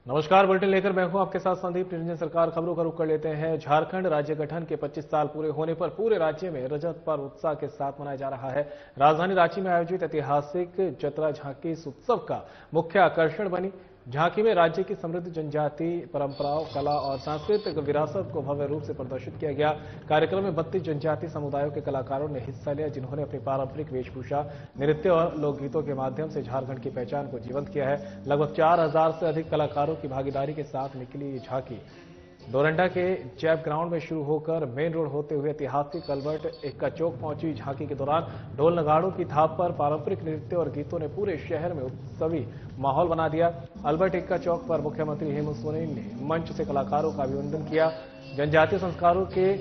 नमस्कार, बुलेटिन लेकर मैं हूं आपके साथ संदीप निरंजन। सरकार खबरों का रुख कर लेते हैं। झारखंड राज्य गठन के 25 साल पूरे होने पर पूरे राज्य में रजत पर्व उत्साह के साथ मनाया जा रहा है। राजधानी रांची में आयोजित ऐतिहासिक जतरा झांकी इस उत्सव का मुख्य आकर्षण बनी। झांकी में राज्य की समृद्ध जनजाति परंपराओं, कला और सांस्कृतिक विरासत को भव्य रूप से प्रदर्शित किया गया। कार्यक्रम में 32 जनजाति समुदायों के कलाकारों ने हिस्सा लिया, जिन्होंने अपनी पारंपरिक वेशभूषा, नृत्य और लोकगीतों के माध्यम से झारखंड की पहचान को जीवंत किया है। लगभग 4000 से अधिक कलाकारों की भागीदारी के साथ निकली ये झांकी डोरंडा के जैप ग्राउंड में शुरू होकर मेन रोड होते हुए ऐतिहासिक अल्बर्ट एक्का चौक पहुंची। झांकी के दौरान ढोल नगाड़ों की थाप पर पारंपरिक नृत्य और गीतों ने पूरे शहर में उत्सवी माहौल बना दिया। अल्बर्ट एक्का चौक पर मुख्यमंत्री हेमंत सोरेन ने मंच से कलाकारों का अभिनंदन किया। जनजातीय संस्कारों के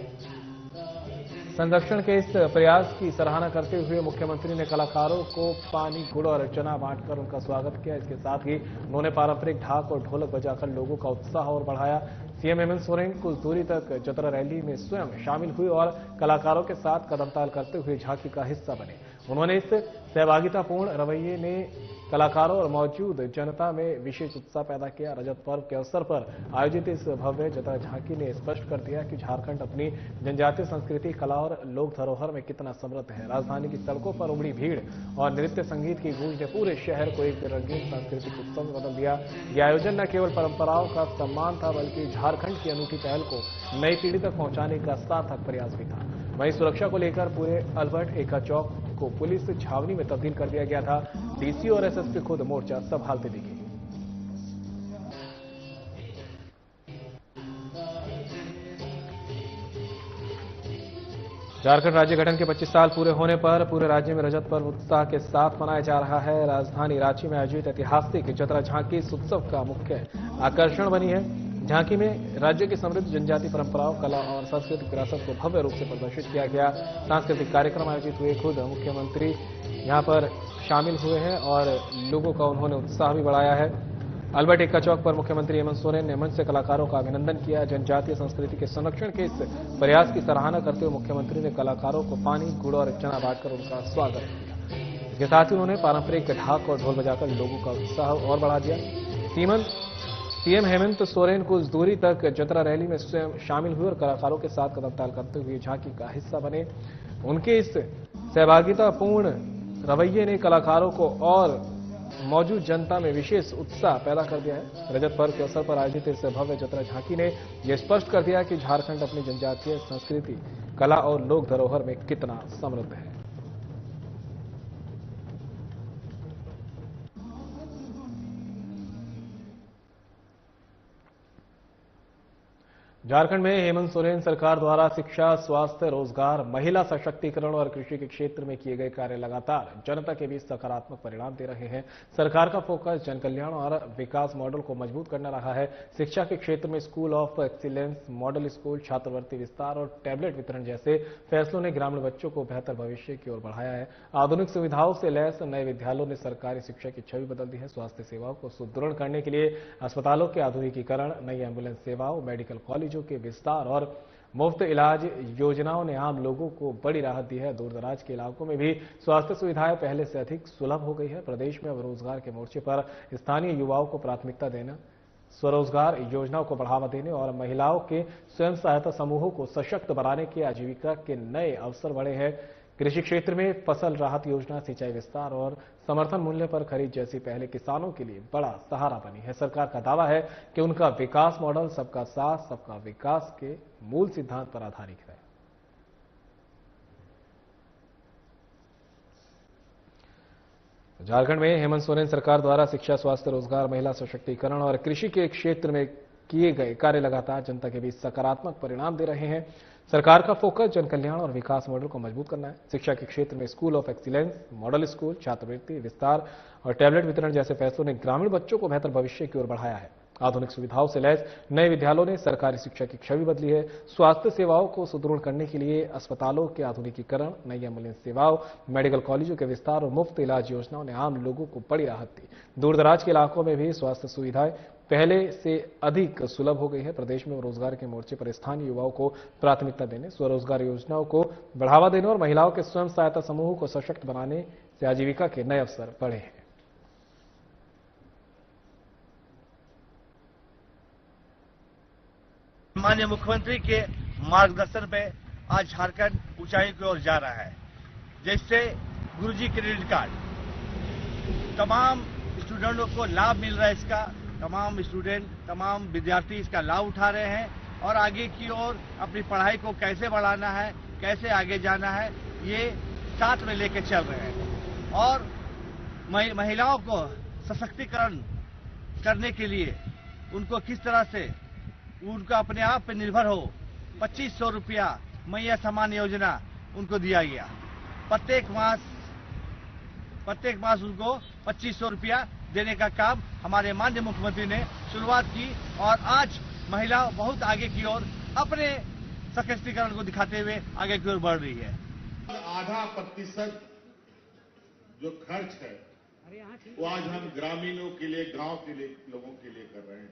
संरक्षण के इस प्रयास की सराहना करते हुए मुख्यमंत्री ने कलाकारों को पानी, गुड़ और चना बांटकर उनका स्वागत किया। इसके साथ ही उन्होंने पारंपरिक ढाक और ढोलक बजाकर लोगों का उत्साह और बढ़ाया। सीएम हेमंत सोरेन कुछ दूरी तक जतरा रैली में स्वयं शामिल हुए और कलाकारों के साथ कदमताल करते हुए झांकी का हिस्सा बने। उन्होंने इस सहभागितापूर्ण रवैये ने कलाकारों और मौजूद जनता में विशेष उत्साह पैदा किया। रजत पर्व के अवसर पर आयोजित इस भव्य जतरा झांकी ने स्पष्ट कर दिया कि झारखंड अपनी जनजातीय संस्कृति, कला और लोक धरोहर में कितना समृद्ध है। राजधानी की सड़कों पर उमड़ी भीड़ और नृत्य संगीत की गूंज ने पूरे शहर को एक रंगीन सांस्कृतिक उत्सव में बदल दिया। यह आयोजन न केवल परंपराओं का सम्मान था, बल्कि झारखंड की अनूठी पहल को नई पीढ़ी तक पहुंचाने का सार्थक प्रयास भी था। वहीं सुरक्षा को लेकर पूरे अल्बर्ट एक्का चौक को पुलिस छावनी में तब्दील कर दिया गया था। डीसी और एसएसपी खुद मोर्चा संभालते दिखे। झारखंड राज्य गठन के 25 साल पूरे होने पर पूरे राज्य में रजत पर्व उत्साह के साथ मनाया जा रहा है। राजधानी रांची में आयोजित ऐतिहासिक जतरा झांकी इस उत्सव का मुख्य आकर्षण बनी है। झांकी में राज्य की समृद्ध जनजाति परंपराओं, कला और सांस्कृतिक विरासत को भव्य रूप से प्रदर्शित किया गया। सांस्कृतिक कार्यक्रम आयोजित हुए, खुद मुख्यमंत्री यहां पर शामिल हुए हैं और लोगों का उन्होंने उत्साह भी बढ़ाया है। अल्बर्ट एक्का चौक पर मुख्यमंत्री हेमंत सोरेन ने मंच से कलाकारों का अभिनंदन किया। जनजातीय संस्कृति के संरक्षण के इस प्रयास की सराहना करते हुए मुख्यमंत्री ने कलाकारों को पानी, गुड़ और चना बांटकर उनका स्वागत किया। इसके साथ ही उन्होंने पारंपरिक ढाक और ढोल बजाकर लोगों का उत्साह और बढ़ा दिया। सीएम हेमंत सोरेन कुछ दूरी तक जतरा रैली में स्वयं शामिल हुए और कलाकारों के साथ कदमताल करते हुए झांकी का हिस्सा बने। उनके इस सहभागितापूर्ण रवैये ने कलाकारों को और मौजूद जनता में विशेष उत्साह पैदा कर दिया है। रजत पर्व के अवसर पर आयोजित इस भव्य जतरा झांकी ने यह स्पष्ट कर दिया कि झारखंड अपनी जनजातीय संस्कृति, कला और लोक धरोहर में कितना समृद्ध है। झारखंड में हेमंत सोरेन सरकार द्वारा शिक्षा, स्वास्थ्य, रोजगार, महिला सशक्तिकरण और कृषि के क्षेत्र में किए गए कार्य लगातार जनता के बीच सकारात्मक परिणाम दे रहे हैं। सरकार का फोकस जन कल्याण और विकास मॉडल को मजबूत करना रहा है। शिक्षा के क्षेत्र में school of excellence, model school, छात्रवृत्ति विस्तार और टैबलेट वितरण जैसे फैसलों ने ग्रामीण बच्चों को बेहतर भविष्य की ओर बढ़ाया है। आधुनिक सुविधाओं से लैस नए विद्यालयों ने सरकारी शिक्षा की छवि बदल दी है। स्वास्थ्य सेवाओं को सुदृढ़ करने के लिए अस्पतालों के आधुनिकीकरण, नई एम्बुलेंस सेवाओं, मेडिकल कॉलेजों के विस्तार और मुफ्त इलाज योजनाओं ने आम लोगों को बड़ी राहत दी है। दूर दराज के इलाकों में भी स्वास्थ्य सुविधाएं पहले से अधिक सुलभ हो गई है। प्रदेश में अब रोजगार के मोर्चे पर स्थानीय युवाओं को प्राथमिकता देना, स्वरोजगार योजनाओं को बढ़ावा देने और महिलाओं के स्वयं सहायता समूहों को सशक्त बनाने के आजीविका के नए अवसर बढ़े हैं। कृषि क्षेत्र में फसल राहत योजना, सिंचाई विस्तार और समर्थन मूल्य पर खरीद जैसी पहले किसानों के लिए बड़ा सहारा बनी है। सरकार का दावा है कि उनका विकास मॉडल सबका साथ, सबका विकास के मूल सिद्धांत पर आधारित है। झारखंड में हेमंत सोरेन सरकार द्वारा शिक्षा, स्वास्थ्य, रोजगार, महिला सशक्तिकरण और कृषि के क्षेत्र में किए गए कार्य लगातार जनता के बीच सकारात्मक परिणाम दे रहे हैं। सरकार का फोकस जन कल्याण और विकास मॉडल को मजबूत करना है। शिक्षा के क्षेत्र में school of excellence, model school, छात्रवृत्ति विस्तार और टैबलेट वितरण जैसे फैसलों ने ग्रामीण बच्चों को बेहतर भविष्य की ओर बढ़ाया है। आधुनिक सुविधाओं से लैस नए विद्यालयों ने सरकारी शिक्षा की छवि बदली है। स्वास्थ्य सेवाओं को सुदृढ़ करने के लिए अस्पतालों के आधुनिकीकरण, नई एम्बुलेंस सेवाओं, मेडिकल कॉलेजों के विस्तार और मुफ्त इलाज योजनाओं ने आम लोगों को बड़ी राहत दी। दूरदराज के इलाकों में भी स्वास्थ्य सुविधाएं पहले से अधिक सुलभ हो गई है। प्रदेश में रोजगार के मोर्चे पर स्थानीय युवाओं को प्राथमिकता देने, स्वरोजगार योजनाओं को बढ़ावा देने और महिलाओं के स्वयं सहायता समूहों को सशक्त बनाने से आजीविका के नए अवसर बढ़े हैं। माननीय मुख्यमंत्री के मार्गदर्शन पे आज झारखंड ऊंचाई की ओर जा रहा है। जैसे गुरुजी क्रेडिट कार्ड, तमाम स्टूडेंटों को लाभ मिल रहा है इसका, तमाम विद्यार्थी इसका लाभ उठा रहे हैं और आगे की ओर अपनी पढ़ाई को कैसे बढ़ाना है, कैसे आगे जाना है, ये साथ में लेके चल रहे हैं। और महिलाओं को सशक्तिकरण करने के लिए उनको किस तरह से उनका अपने आप पे निर्भर हो, 2500 रुपया मैया सम्मान योजना उनको दिया गया। प्रत्येक मास उनको 2500 रुपया देने का काम हमारे माननीय मुख्यमंत्री ने शुरुआत की और आज महिला बहुत आगे की ओर अपने सशक्तिकरण को दिखाते हुए आगे की ओर बढ़ रही है। आधा प्रतिशत जो खर्च है वो आज हम ग्रामीणों के लिए, गांव के लिए, लोगों के लिए कर रहे हैं।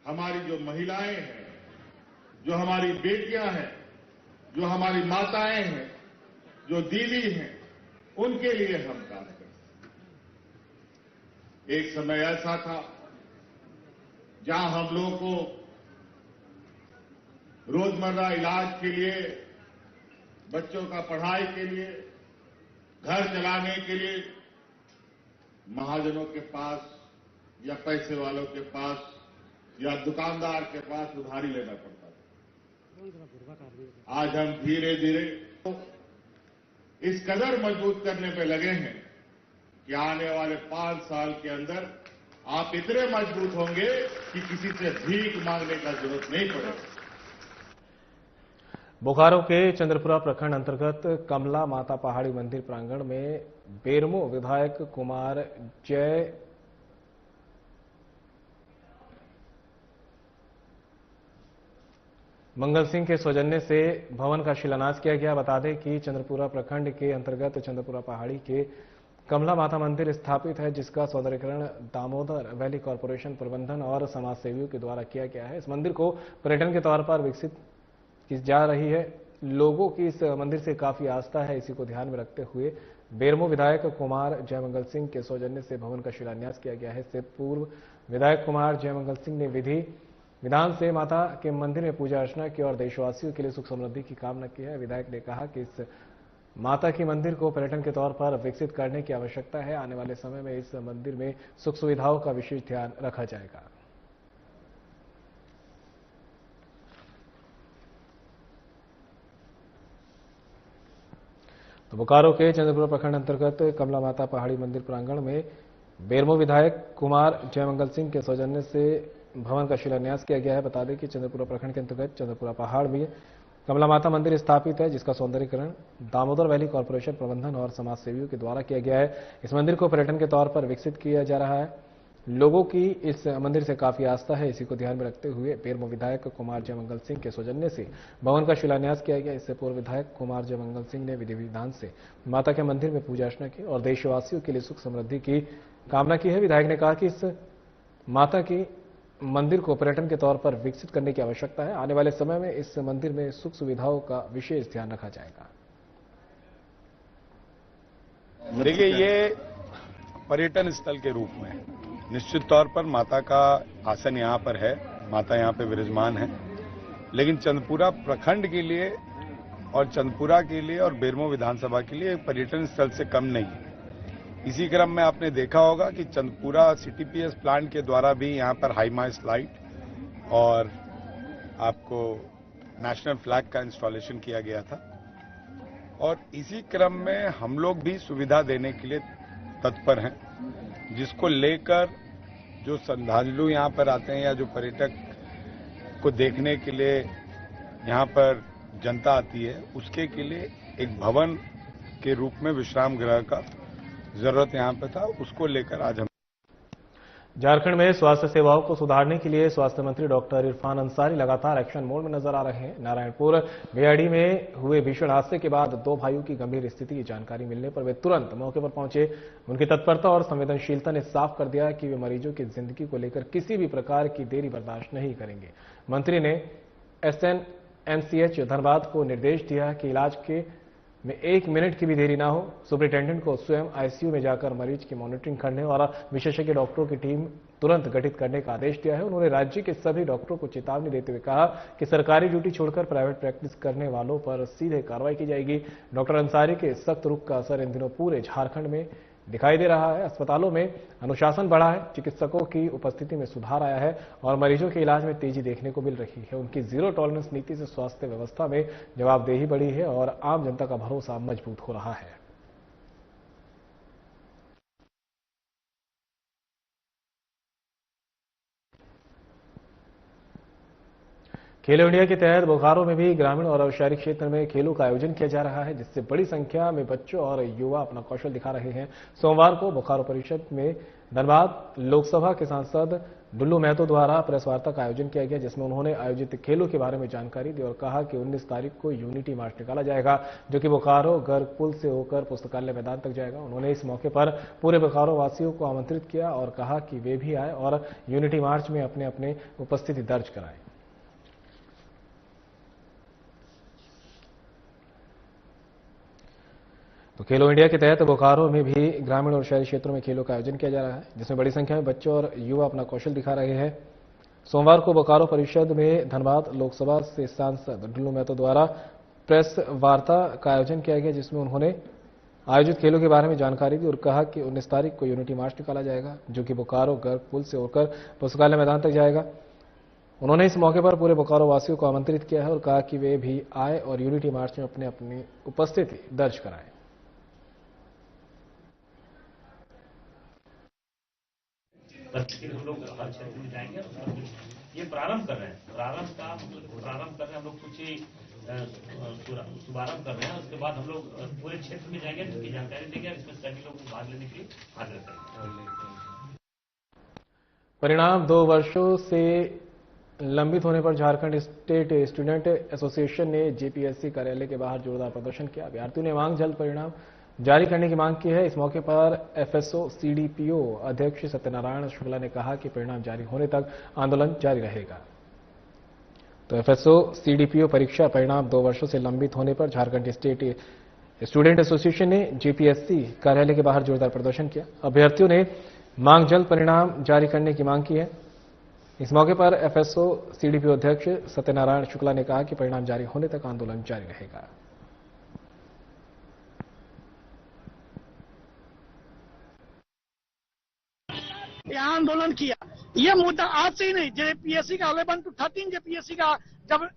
हमारी जो महिलाएं हैं, जो हमारी बेटियां हैं, जो हमारी माताएं हैं, जो दीदी हैं, उनके लिए हम काम करते हैं। एक समय ऐसा था जहां हम लोगों को रोजमर्रा इलाज के लिए, बच्चों का पढ़ाई के लिए, घर चलाने के लिए महाजनों के पास या पैसे वालों के पास या दुकानदार के पास उधारी लेना पड़ता था। आज हम धीरे धीरे इस कदर मजबूत करने पे लगे हैं कि आने वाले 5 साल के अंदर आप इतने मजबूत होंगे कि किसी से भीख मांगने का जरूरत नहीं पड़ेगा। बोकारो के चंद्रपुरा प्रखंड अंतर्गत कमला माता पहाड़ी मंदिर प्रांगण में बेरमो विधायक कुमार जय मंगल सिंह के सौजन्य से भवन का शिलान्यास किया गया। बता दें कि चंद्रपुरा प्रखंड के अंतर्गत चंद्रपुरा पहाड़ी के कमला माता मंदिर स्थापित है, जिसका सौंदर्यीकरण दामोदर वैली कॉरपोरेशन प्रबंधन और समाज सेवियों के द्वारा किया गया है। इस मंदिर को पर्यटन के तौर पर विकसित की जा रही है। लोगों की इस मंदिर से काफी आस्था है। इसी को ध्यान में रखते हुए बेरमो विधायक कुमार जयमंगल सिंह के सौजन्य से भवन का शिलान्यास किया गया है। इससे पूर्व विधायक कुमार जयमंगल सिंह ने विधान से माता के मंदिर में पूजा अर्चना की और देशवासियों के लिए सुख समृद्धि की कामना की है। विधायक ने कहा कि इस माता की मंदिर को पर्यटन के तौर पर विकसित करने की आवश्यकता है। आने वाले समय में इस मंदिर में सुख सुविधाओं का विशेष ध्यान रखा जाएगा। तो बोकारो के चंद्रपुरा प्रखंड अंतर्गत कमला माता पहाड़ी मंदिर प्रांगण में बेरमो विधायक कुमार जयमंगल सिंह के सौजन्य से भवन का शिलान्यास किया गया है। बता दें कि चंद्रपुरा प्रखंड के अंतर्गत चंद्रपुरा पहाड़ में कमला माता मंदिर स्थापित है, जिसका सौंदर्यीकरण दामोदर वैली कॉरपोरेशन प्रबंधन और समाज सेवियों के द्वारा किया गया है। इस मंदिर को पर्यटन के तौर पर विकसित किया जा रहा है। लोगों की इस मंदिर से काफी आस्था है। इसी को ध्यान में रखते हुए बेरमो विधायक कुमार जयमंगल सिंह के सौजन्य से भवन का शिलान्यास किया गया। इससे पूर्व विधायक कुमार जयमंगल सिंह ने विधि विधान से माता के मंदिर में पूजा अर्चना की और देशवासियों के लिए सुख समृद्धि की कामना की है। विधायक ने कहा कि इस माता की मंदिर को पर्यटन के तौर पर विकसित करने की आवश्यकता है। आने वाले समय में इस मंदिर में सुख सुविधाओं का विशेष ध्यान रखा जाएगा। देखिए, ये पर्यटन स्थल के रूप में निश्चित तौर पर माता का आसन यहाँ पर है, माता यहाँ पे विराजमान है, लेकिन चंद्रपुरा प्रखंड के लिए और चंद्रपुरा के लिए और बेरमो विधानसभा के लिए पर्यटन स्थल से कम नहीं है। इसी क्रम में आपने देखा होगा कि चंद्रपुरा सीटीपीएस प्लांट के द्वारा भी यहाँ पर हाईमा स्लाइड और आपको नेशनल फ्लैग का इंस्टॉलेशन किया गया था और इसी क्रम में हम लोग भी सुविधा देने के लिए तत्पर हैं, जिसको लेकर जो श्रद्धालु यहाँ पर आते हैं या जो पर्यटक को देखने के लिए यहाँ पर जनता आती है, उसके के लिए एक भवन के रूप में विश्राम गृह का जरूरत यहाँ पे था, उसको लेकर आज हम झारखंड में स्वास्थ्य सेवाओं को सुधारने के लिए स्वास्थ्य मंत्री डॉक्टर इरफान अंसारी लगातार एक्शन मोड में नजर आ रहे हैं। नारायणपुर बीआईडी में हुए भीषण हादसे के बाद 2 भाइयों की गंभीर स्थिति की जानकारी मिलने पर वे तुरंत मौके पर पहुंचे। उनकी तत्परता और संवेदनशीलता ने साफ कर दिया कि वे मरीजों की जिंदगी को लेकर किसी भी प्रकार की देरी बर्दाश्त नहीं करेंगे। मंत्री ने SNMCH धनबाद को निर्देश दिया कि इलाज के में 1 मिनट की भी देरी ना हो। सुपरिटेंडेंट को स्वयं आईसीयू में जाकर मरीज की मॉनिटरिंग करने और विशेषज्ञ डॉक्टरों की टीम तुरंत गठित करने का आदेश दिया है। उन्होंने राज्य के सभी डॉक्टरों को चेतावनी देते हुए कहा कि सरकारी ड्यूटी छोड़कर प्राइवेट प्रैक्टिस करने वालों पर सीधे कार्रवाई की जाएगी। डॉक्टर अंसारी के सख्त रुख का असर इन दिनों पूरे झारखंड में दिखाई दे रहा है। अस्पतालों में अनुशासन बढ़ा है, चिकित्सकों की उपस्थिति में सुधार आया है और मरीजों के इलाज में तेजी देखने को मिल रही है। उनकी जीरो टॉलरेंस नीति से स्वास्थ्य व्यवस्था में जवाबदेही बढ़ी है और आम जनता का भरोसा मजबूत हो रहा है। खेलो इंडिया के तहत बोकारो में भी ग्रामीण और शहरी क्षेत्र में खेलों का आयोजन किया जा रहा है, जिससे बड़ी संख्या में बच्चों और युवा अपना कौशल दिखा रहे हैं। सोमवार को बोकारो परिषद में धनबाद लोकसभा के सांसद डुल्लू महतो द्वारा प्रेस वार्ता का आयोजन किया गया, जिसमें उन्होंने आयोजित खेलों के बारे में जानकारी दी और कहा कि 19 तारीख को यूनिटी मार्च निकाला जाएगा, जो कि बोकारो गर्ग पुल से होकर पुस्तकालय मैदान तक जाएगा। उन्होंने इस मौके पर पूरे बोकारो वासियों को आमंत्रित किया और कहा कि वे भी आए और यूनिटी मार्च में अपने अपने उपस्थिति दर्ज कराएं। तो खेलो इंडिया के तहत बोकारो में भी ग्रामीण और शहरी क्षेत्रों में खेलों का आयोजन किया जा रहा है, जिसमें बड़ी संख्या में बच्चों और युवा अपना कौशल दिखा रहे हैं। सोमवार को बोकारो परिषद में धनबाद लोकसभा से सांसद डुल्लू महतो द्वारा प्रेस वार्ता का आयोजन किया गया, जिसमें उन्होंने आयोजित खेलों के बारे में जानकारी दी और कहा कि 19 तारीख को यूनिटी मार्च निकाला जाएगा, जो कि बोकारो गर्ग पुल से होकर पुस्तकालय मैदान तक जाएगा। उन्होंने इस मौके पर पूरे बोकारो वासियों को आमंत्रित किया है और कहा कि वे भी आए और यूनिटी मार्च में अपने अपनी उपस्थिति दर्ज कराएं। हम लोग हर क्षेत्र में जाएंगे और ये प्रारंभ कर रहे हैं। प्रारंभ कर रहे हैं हम लोग, कुछ ही शुभारंभ कर रहे हैं। उसके बाद हम लोग पूरे क्षेत्र में जाएंगे, इसकी जानकारी देंगे, इसमें सभी लोग भाग लेने के लिए आग्रह करेंगे। परिणाम 2 वर्षों से लंबित होने पर झारखंड स्टेट स्टूडेंट एसोसिएशन ने जेपीएससी कार्यालय के बाहर जोरदार प्रदर्शन किया। अभ्यर्थियों ने मांग जल्द परिणाम जारी करने की मांग की है। इस मौके पर एफएसओ सीडीपीओ अध्यक्ष सत्यनारायण शुक्ला ने कहा कि परिणाम जारी होने तक आंदोलन जारी रहेगा। तो एफएसओ सीडीपीओ परीक्षा परिणाम 2 वर्षों से लंबित होने पर झारखंड स्टेट स्टूडेंट एसोसिएशन ने जेपीएससी कार्यालय के बाहर जोरदार प्रदर्शन किया। अभ्यर्थियों ने मांग जल्द परिणाम जारी करने की मांग की है। इस मौके पर एफएसओ सीडीपीओ अध्यक्ष सत्यनारायण शुक्ला ने कहा कि परिणाम जारी होने तक आंदोलन जारी रहेगा। यहाँ आंदोलन किया। ये मुद्दा आज से ही नहीं, जेपीएससी का 11 to 13 जेपीएससी का जब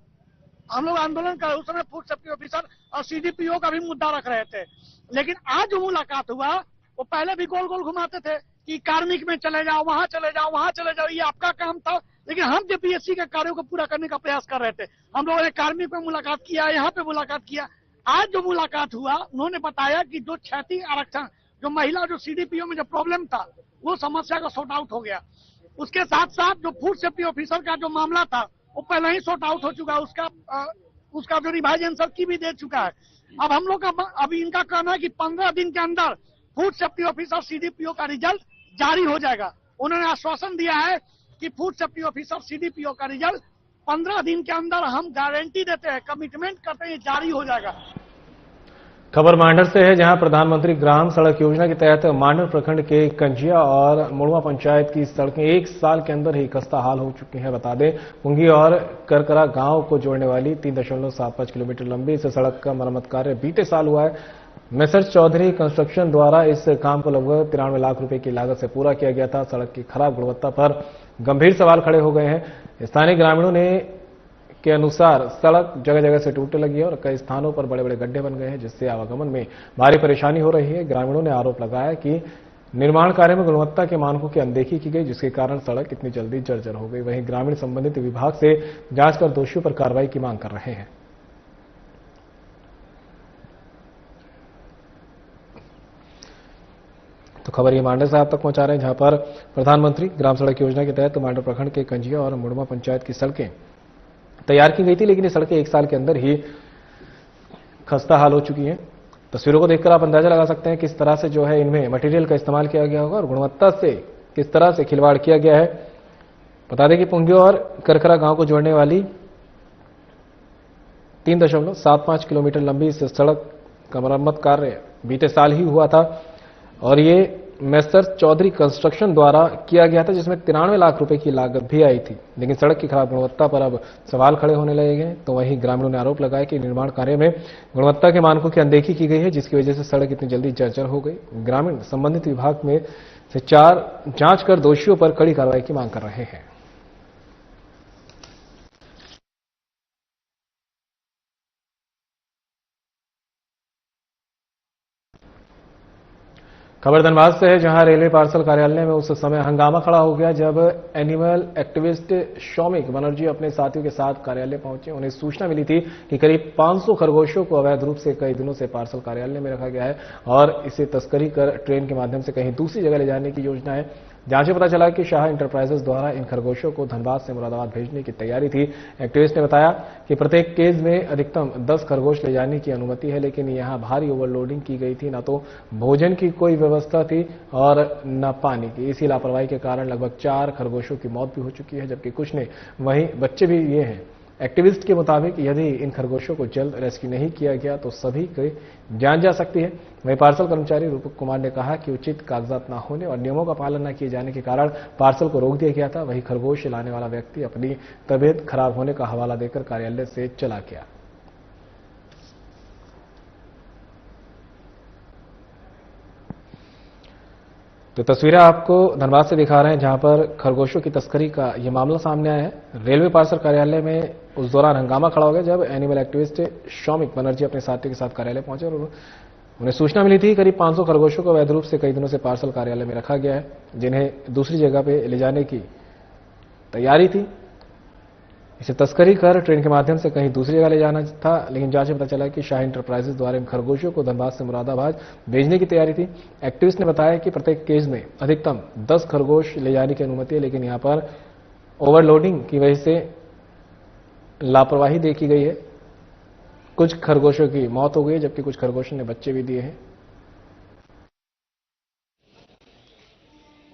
हम लोग आंदोलन कर उस समय फूड सेफ्टी ऑफिसर और सीडीपीओ का भी मुद्दा रख रहे थे। लेकिन आज जो मुलाकात हुआ वो पहले भी गोल गोल घुमाते थे कि कार्मिक में चले जाओ, वहां चले जाओ, वहां चले जाओ, ये आपका काम था। लेकिन हम जेपीएससी के कार्यों को पूरा करने का प्रयास कर रहे थे। हम लोगों ने कार्मिक में मुलाकात किया, यहाँ पे मुलाकात किया। आज जो मुलाकात हुआ उन्होंने बताया कि जो क्षैतिज आरक्षण, जो महिला जो सीडीपीओ में जो प्रॉब्लम था वो समस्या का सॉर्ट आउट हो गया। उसके साथ साथ जो फूड सेफ्टी ऑफिसर का जो मामला था वो पहले ही सॉर्ट आउट हो चुका है। उसका जो रिवाइज आंसर की भी दे चुका है। अब हम लोग का अभी इनका कहना है कि 15 दिन के अंदर फूड सेफ्टी ऑफिसर सीडीपीओ का रिजल्ट जारी हो जाएगा। उन्होंने आश्वासन दिया है कि फूड सेफ्टी ऑफिसर सीडीपीओ का रिजल्ट 15 दिन के अंदर हम गारंटी देते हैं, कमिटमेंट करते हैं, जारी हो जाएगा। खबर मांडर से है, जहां प्रधानमंत्री ग्राम सड़क योजना के तहत मांडर प्रखंड के कंजिया और मुड़वा पंचायत की सड़कें 1 साल के अंदर ही खस्ता हाल हो चुकी हैं। बता दें, पुंगी और करकरा गांव को जोड़ने वाली 3.75 किलोमीटर लंबी इस सड़क का मरम्मत कार्य बीते साल हुआ है। मेसर्स चौधरी कंस्ट्रक्शन द्वारा इस काम को लगभग 93 लाख रुपए की लागत से पूरा किया गया था। सड़क की खराब गुणवत्ता पर गंभीर सवाल खड़े हो गए हैं। स्थानीय ग्रामीणों के अनुसार सड़क जगह जगह से टूटने लगी है और कई स्थानों पर बड़े बड़े गड्ढे बन गए हैं, जिससे आवागमन में भारी परेशानी हो रही है। ग्रामीणों ने आरोप लगाया कि निर्माण कार्य में गुणवत्ता के मानकों की अनदेखी की गई, जिसके कारण सड़क इतनी जल्दी जर्जर हो गई। वहीं ग्रामीण संबंधित विभाग से जांच कर दोषियों पर कार्रवाई की मांग कर रहे हैं। तो खबर ये मांडर से आप तक पहुंचा रहे हैं, जहां पर प्रधानमंत्री ग्राम सड़क योजना के तहत मांडर प्रखंड के कंजिया और मुड़वा पंचायत की सड़कें तैयार की गई थी, लेकिन ये सड़कें 1 साल के अंदर ही खस्ता हाल हो चुकी हैं। तस्वीरों को देखकर आप अंदाजा लगा सकते हैं किस तरह से जो है इनमें मटेरियल का इस्तेमाल किया गया होगा और गुणवत्ता से किस तरह से खिलवाड़ किया गया है। बता दें कि पुंगी और करकरा गांव को जोड़ने वाली 3.75 किलोमीटर लंबी इस सड़क का मरम्मत कार्य बीते साल ही हुआ था और ये मेसर्स चौधरी कंस्ट्रक्शन द्वारा किया गया था, जिसमें 93 लाख रुपए की लागत भी आई थी। लेकिन सड़क की खराब गुणवत्ता पर अब सवाल खड़े होने लगे हैं। तो वहीं ग्रामीणों ने आरोप लगाया कि निर्माण कार्य में गुणवत्ता के मानकों की अनदेखी की गई है, जिसकी वजह से सड़क इतनी जल्दी जर्जर हो गई। ग्रामीण संबंधित विभाग में से जांच कर दोषियों पर कड़ी कार्रवाई की मांग कर रहे हैं। खबर धनबाद से है, जहां रेलवे पार्सल कार्यालय में उस समय हंगामा खड़ा हो गया जब एनिमल एक्टिविस्ट शौमिक बनर्जी अपने साथियों के साथ कार्यालय पहुंचे। उन्हें सूचना मिली थी कि करीब 500 खरगोशों को अवैध रूप से कई दिनों से पार्सल कार्यालय में रखा गया है और इसे तस्करी कर ट्रेन के माध्यम से कहीं दूसरी जगह ले जाने की योजना है। जांच में पता चला कि शाह इंटरप्राइजेस द्वारा इन खरगोशों को धनबाद से मुरादाबाद भेजने की तैयारी थी। एक्टिविस्ट ने बताया कि प्रत्येक केज में अधिकतम 10 खरगोश ले जाने की अनुमति है, लेकिन यहां भारी ओवरलोडिंग की गई थी। न तो भोजन की कोई व्यवस्था थी और न पानी की। इसी लापरवाही के कारण लगभग 4 खरगोशों की मौत भी हो चुकी है, जबकि कुछ ने वहीं बच्चे भी लिए हैं। एक्टिविस्ट के मुताबिक यदि इन खरगोशों को जल्द रेस्क्यू नहीं किया गया तो सभी की जान जा सकती है। वहीं पार्सल कर्मचारी रूपक कुमार ने कहा कि उचित कागजात न होने और नियमों का पालन न किए जाने के कारण पार्सल को रोक दिया गया था। वहीं खरगोश लाने वाला व्यक्ति अपनी तबीयत खराब होने का हवाला देकर कार्यालय से चला गया। तो तस्वीरें आपको धनबाद से दिखा रहे हैं, जहां पर खरगोशों की तस्करी का यह मामला सामने आया है। रेलवे पार्सल कार्यालय में उस दौरान हंगामा खड़ा हो गया जब एनिमल एक्टिविस्ट शौमिक बनर्जी अपने साथियों के साथ कार्यालय पहुंचे और उन्हें सूचना मिली थी करीब 500 खरगोशों को अवैध रूप से कई दिनों से पार्सल कार्यालय में रखा गया है, जिन्हें दूसरी जगह पे ले जाने की तैयारी थी। इसे तस्करी कर ट्रेन के माध्यम से कहीं दूसरी जगह ले जाना था, लेकिन जांच में पता चला कि शाह इंटरप्राइजेस द्वारा इन खरगोशों को धनबाद से मुरादाबाद भेजने की तैयारी थी। एक्टिविस्ट ने बताया कि प्रत्येक केज में अधिकतम 10 खरगोश ले जाने की अनुमति है, लेकिन यहां पर ओवरलोडिंग की वजह से लापरवाही देखी गई है। कुछ खरगोशों की मौत हो गई, जबकि कुछ खरगोशों ने बच्चे भी दिए हैं।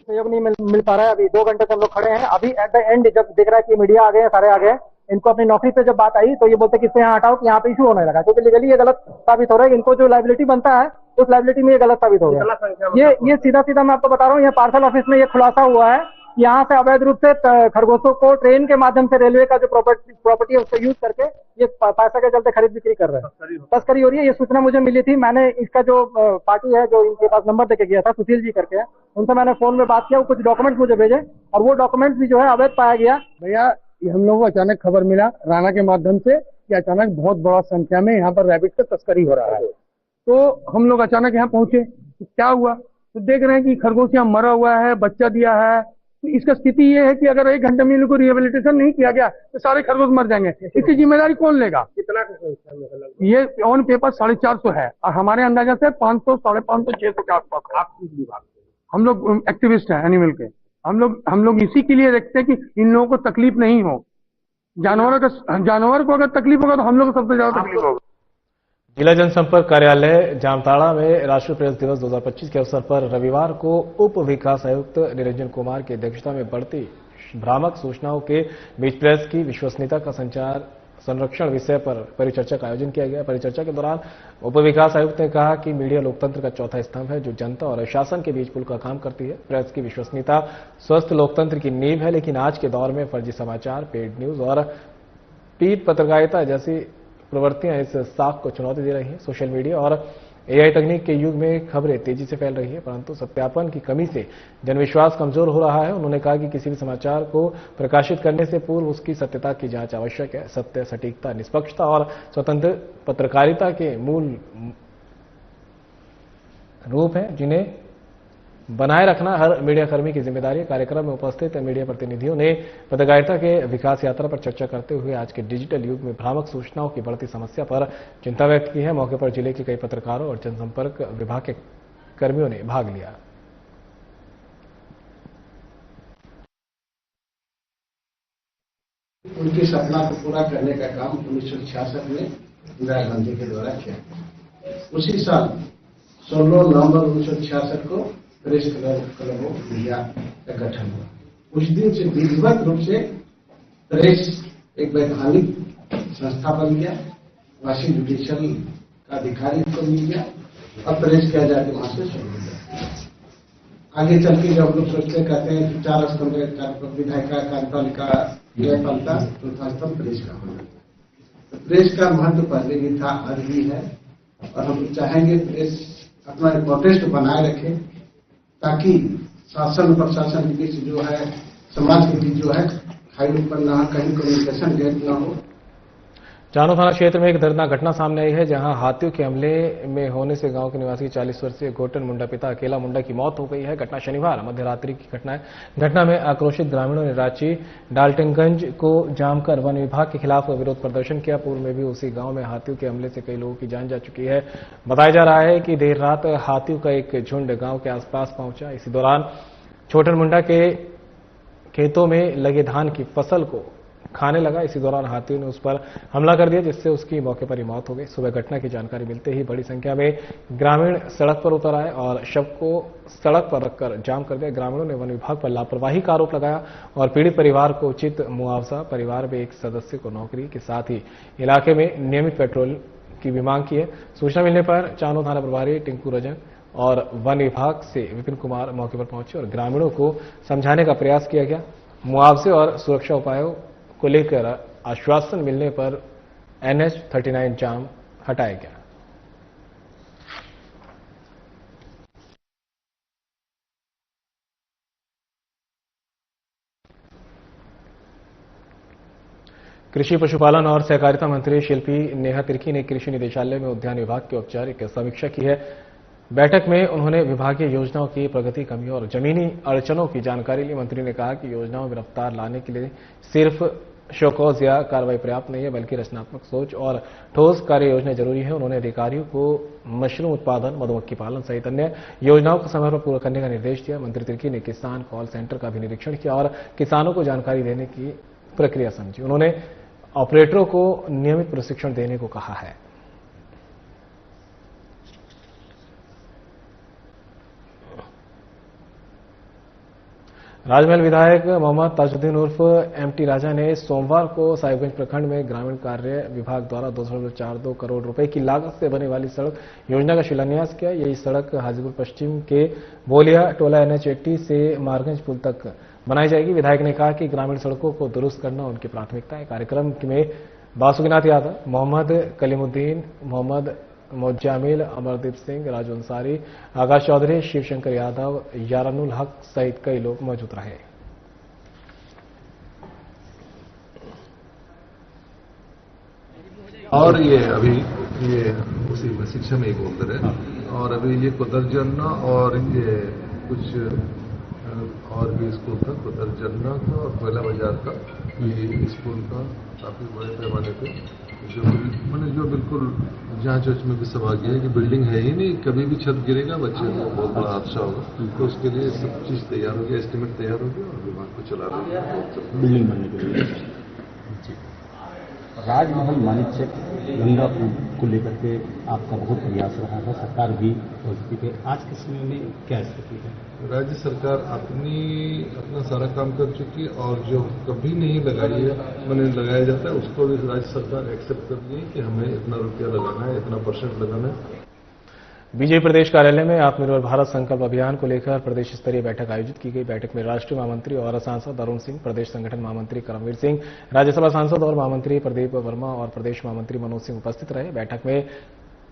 सहयोग नहीं मिल पा रहा है। अभी 2 घंटे से हम लोग खड़े हैं। अभी एट द एंड जब दिख रहा है कि मीडिया आ गए हैं, सारे आ गए, इनको अपनी नौकरी से जब बात आई तो ये बोलते कि इससे यहाँ हटाओ कि यहाँ पे इशू होने लगा, क्योंकि लीगली ये गलत साबित हो रहा है। इनको जो लाइबिलिटी बनता है उस लाइबिलिटी में ये गलत साबित हो गया। ये सीधा मैं आपको बता रहा हूँ, यहाँ पार्सल ऑफिस में ये खुलासा हुआ है। यहाँ से अवैध रूप से खरगोशों को ट्रेन के माध्यम से रेलवे का जो प्रॉपर्टी है उसको यूज करके ये पैसा के चलते खरीद बिक्री कर रहे हैं, तस्करी हो रही है। ये सूचना मुझे मिली थी। मैंने इसका जो पार्टी है जो इनके पास नंबर देके गया था, सुशील जी करके, उनसे मैंने फोन में बात किया। वो कुछ डॉक्यूमेंट्स मुझे भेजे और वो डॉक्यूमेंट्स भी जो है अवैध पाया गया। भैया हम लोगों को अचानक खबर मिला राणा के माध्यम से कि अचानक बहुत बड़ा संख्या में यहाँ पर रैबिट का तस्करी हो रहा है। तो हम लोग अचानक यहाँ पहुंचे, तो क्या हुआ, तो देख रहे हैं कि खरगोश यहाँ मरा हुआ है, बच्चा दिया है। तो इसका स्थिति ये है कि अगर 1 घंटे में इनको रिहेबिलिटेशन नहीं किया गया तो सारे खरगोश मर जाएंगे। इसकी जिम्मेदारी कौन लेगा? कितना ये ऑन पेपर 450 है और हमारे अंदाजा से 500, 550, 600 के आसपास। आप किस विभाग? हम लोग एक्टिविस्ट हैं एनिमल के। हम लोग इसी के लिए देखते हैं कि इन लोगों को तकलीफ नहीं हो। जानवर को अगर तकलीफ होगा तो हम लोग को सबसे ज्यादा तकलीफ होगा। जिला जनसंपर्क कार्यालय जामताड़ा में राष्ट्रीय प्रेस दिवस 2025 के अवसर पर रविवार को उप विकास आयुक्त निरंजन कुमार की अध्यक्षता में बढ़ती भ्रामक सूचनाओं के बीच प्रेस की विश्वसनीयता का संरक्षण विषय पर परिचर्चा का आयोजन किया गया। परिचर्चा के दौरान उप विकास आयुक्त ने कहा कि मीडिया लोकतंत्र का चौथा स्तंभ है, जो जनता और शासन के बीच पुल का काम करती है। प्रेस की विश्वसनीयता स्वस्थ लोकतंत्र की नींव है, लेकिन आज के दौर में फर्जी समाचार, पेड न्यूज और पीठ पत्रकारिता जैसी प्रवृत्तियां इस साख को चुनौती दे रही हैं। सोशल मीडिया और एआई तकनीक के युग में खबरें तेजी से फैल रही है, परंतु सत्यापन की कमी से जनविश्वास कमजोर हो रहा है। उन्होंने कहा कि किसी भी समाचार को प्रकाशित करने से पूर्व उसकी सत्यता की जांच आवश्यक है। सत्य, सटीकता, निष्पक्षता और स्वतंत्र पत्रकारिता के मूल रूप हैं, जिन्हें बनाए रखना हर मीडियाकर्मी की जिम्मेदारी है। कार्यक्रम में उपस्थित मीडिया प्रतिनिधियों ने पत्रकारिता के विकास यात्रा पर चर्चा करते हुए आज के डिजिटल युग में भ्रामक सूचनाओं की बढ़ती समस्या पर चिंता व्यक्त की है। मौके पर जिले के कई पत्रकारों और जनसंपर्क विभाग के कर्मियों ने भाग लिया। उनकी सपना को पूरा करने का काम 1966 में इंदिरा गांधी के द्वारा किया। उसी साल 16 नवंबर 1966 को प्रेस क्लब ऑफ इंडिया का गठन हुआ। उस दिन से विधिवत रूप से प्रेस एक वैधानिक संस्था बन गया। वाशी जुडिशियल अधिकारी को मिल गया और प्रेस किया जाके वहां से शुरू हो गया। आगे चल के जब लोग सोचते कहते हैं कि 4 स्तंभ विधायिका कार्यपालिका न्यायपालिका चौथा स्तंभ प्रेस का होना। तो प्रेस का महत्व पहले भी था, आज भी है, और हम चाहेंगे प्रेस अपना इंपॉर्टेंस बनाए रखे ताकि शासन प्रशासन के बीच जो है, समाज के बीच जो है खाई उत्पन्न न हो, कहीं कम्युनिकेशन गैप न हो। चानो थाना क्षेत्र में एक दर्दनाक घटना सामने आई है, जहां हाथियों के हमले में होने से गांव के निवासी 40 वर्षीय गोटन मुंडा पिता अकेला मुंडा की मौत हो गई है। घटना शनिवार मध्य रात्रि की घटना है। घटना में आक्रोशित ग्रामीणों ने रांची डाल्टनगंज को जाम कर वन विभाग के खिलाफ विरोध प्रदर्शन किया। पूर्व में भी उसी गांव में हाथियों के हमले से कई लोगों की जान जा चुकी है। बताया जा रहा है कि देर रात हाथियों का एक झुंड गांव के आसपास पहुंचा। इसी दौरान छोटन मुंडा के खेतों में लगे धान की फसल को खाने लगा। इसी दौरान हाथियों ने उस पर हमला कर दिया, जिससे उसकी मौके पर ही मौत हो गई। सुबह घटना की जानकारी मिलते ही बड़ी संख्या में ग्रामीण सड़क पर उतर आए और शव को सड़क पर रखकर जाम कर दिया। ग्रामीणों ने वन विभाग पर लापरवाही का आरोप लगाया और पीड़ित परिवार को उचित मुआवजा, परिवार में एक सदस्य को नौकरी के साथ ही इलाके में नियमित पेट्रोल की भी मांग की है। सूचना मिलने पर चानो थाना प्रभारी टिंकू रजन और वन विभाग से विपिन कुमार मौके पर पहुंचे और ग्रामीणों को समझाने का प्रयास किया गया। मुआवजे और सुरक्षा उपायों को लेकर आश्वासन मिलने पर NH 39 जाम हटाया गया। कृषि पशुपालन और सहकारिता मंत्री शिल्पी नेहा तिर्की ने कृषि निदेशालय में उद्यान विभाग की औपचारिक समीक्षा की है। बैठक में उन्होंने विभागीय योजनाओं की प्रगति, कमियों और जमीनी अड़चनों की जानकारी ली। मंत्री ने कहा कि योजनाओं में रफ्तार लाने के लिए सिर्फ शोकॉज या कार्रवाई पर्याप्त नहीं है, बल्कि रचनात्मक सोच और ठोस कार्य योजना जरूरी है। उन्होंने अधिकारियों को मशरूम उत्पादन, मधुमक्खी पालन सहित अन्य योजनाओं को समय पर पूरा करने का निर्देश दिया। मंत्री तिर्की ने किसान कॉल सेंटर का भी निरीक्षण किया और किसानों को जानकारी देने की प्रक्रिया समझी। उन्होंने ऑपरेटरों को नियमित प्रशिक्षण देने को कहा है। राजमहल विधायक मोहम्मद ताजुद्दीन उर्फ MT राजा ने सोमवार को साहिबगंज प्रखंड में ग्रामीण कार्य विभाग द्वारा 2.42 करोड़ रुपए की लागत से बने वाली सड़क योजना का शिलान्यास किया। यही सड़क हाजीपुर पश्चिम के बोलिया टोला NH 80 से मारगंज पुल तक बनाई जाएगी। विधायक ने कहा कि ग्रामीण सड़कों को दुरुस्त करना उनकी प्राथमिकता है। कार्यक्रम में बासुकीनाथ यादव, मोहम्मद कलीमुद्दीन, मोहम्मद मोजामिल, अमरदीप सिंह, राजू अंसारी, आकाश चौधरी, शिवशंकर यादव, यारानुल हक सहित कई लोग मौजूद रहे। और ये अभी ये उसी शिक्षा में एक अंदर है और अभी ये कुदरजन्ना और ये कुछ और भी स्कूल था, कुदरजन्ना का और कोयला बाजार का, ये स्कूल का काफी बड़े पैमाने पे जो बिल्कुल जांच में भी सब आ गया है कि बिल्डिंग है ही नहीं, कभी भी छत गिरेगा, बच्चे को बहुत बड़ा हादसा होगा। तो उसके लिए सब चीज तैयार हो गया, एस्टिमेट तैयार हो गया और विभाग को चला रहे हैं बिल्डिंग बनने के लिए। राजमहल मानिकचक गंगा पुल को लेकर के आपका बहुत प्रयास रहा है, सरकार भी पहुंचती है। आज के समय में क्या स्थिति है? राज्य सरकार अपना सारा काम कर चुकी है और जो कभी नहीं लगाई है, मैंने लगाया जाता है, उसको भी राज्य सरकार एक्सेप्ट कर ली है कि हमें इतना रुपया लगाना है, इतना % लगाना है। बीजेपी प्रदेश कार्यालय में आत्मनिर्भर भारत संकल्प अभियान को लेकर प्रदेश स्तरीय बैठक आयोजित की गई। बैठक में राष्ट्रीय महामंत्री और सांसद अरुण सिंह, प्रदेश संगठन महामंत्री करमवीर सिंह, राज्यसभा सांसद और महामंत्री प्रदीप वर्मा और प्रदेश महामंत्री मनोज सिंह उपस्थित रहे। बैठक में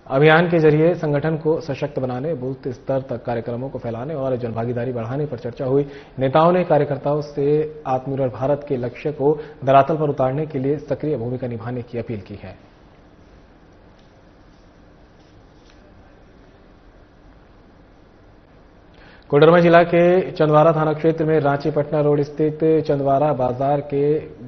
अभियान के जरिए संगठन को सशक्त बनाने, बूथ स्तर तक कार्यक्रमों को फैलाने और जनभागीदारी बढ़ाने पर चर्चा हुई। नेताओं ने कार्यकर्ताओं से आत्मनिर्भर भारत के लक्ष्य को धरातल पर उतारने के लिए सक्रिय भूमिका निभाने की अपील की है। कोडरमा जिला के चंदवारा थाना क्षेत्र में रांची पटना रोड स्थित चंदवारा बाजार के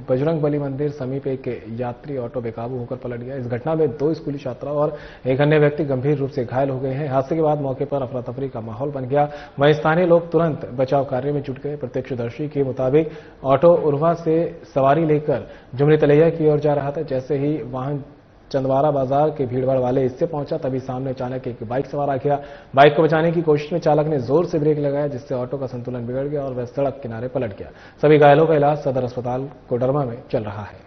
बजरंग बली मंदिर समीप एक यात्री ऑटो बेकाबू होकर पलट गया। इस घटना में 2 स्कूली छात्राओं और एक अन्य व्यक्ति गंभीर रूप से घायल हो गए हैं। हादसे के बाद मौके पर अफरा तफरी का माहौल बन गया। वहीं स्थानीय लोग तुरंत बचाव कार्य में जुट गए। प्रत्यक्षदर्शी के मुताबिक ऑटो उर्वा से सवारी लेकर जुमरी तलैया की ओर जा रहा था। जैसे ही वाहन चंदवारा बाजार के भीड़भाड़ वाले हिस्से पहुंचा, तभी सामने अचानक एक बाइक सवार आ गया। बाइक को बचाने की कोशिश में चालक ने जोर से ब्रेक लगाया, जिससे ऑटो का संतुलन बिगड़ गया और वह सड़क किनारे पलट गया। सभी घायलों का इलाज सदर अस्पताल कोडरमा में चल रहा है।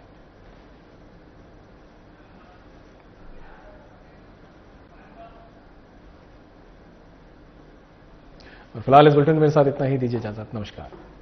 और फिलहाल इस बुलेटिन में साथ इतना ही, दीजिए इजाजत, नमस्कार।